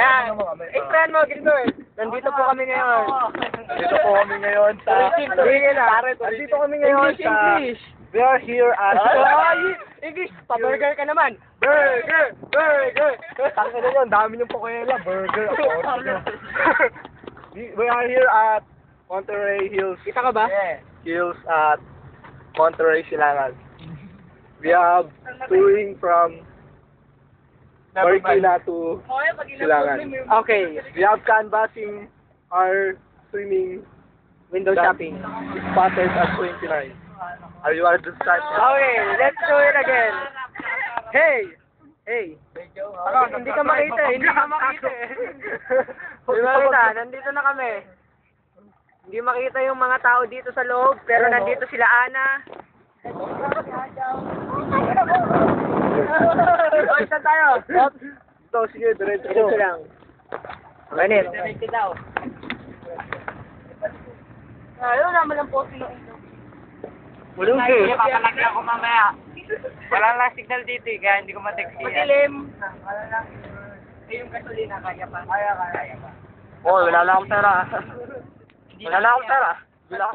Ayan. Explain mo, ganito eh. Nandito po kami ngayon. Dito po kami ngayon sa... Nandito kami ngayon sa... English. We are here at... English! Pa-burger ka naman. Burger! Burger! Tangin na yun, dami niyong pokuela. Burger. We are here at Monterey Hills. Kita ka ba? Hills at Monterey, Silangan. We have touring from Marikina to Silangan. Okay. We have canvassing our swimming Window shopping. spotted at 29. Are you ready to start? Okay, let's do it again. Hey! Hey! Hindi ka makita eh. Hindi ka makita eh. Hindi makita. Nandito na kami. Hindi makita yung mga tao dito sa loob, pero nandito sila Ana. O, isa tayo. Ito, sige, diretso. Diretso lang. Ganit. Ayaw naman ang post ng ino. Bulong siya. Papalagyan ko mamaya. Wala lang signal dito eh, kaya hindi ko ma-text yan. Madilim. Yung gasolina, kaya pa. Kaya pa. Oh, wala lang akong pera. Wala lang akong pera. Wala.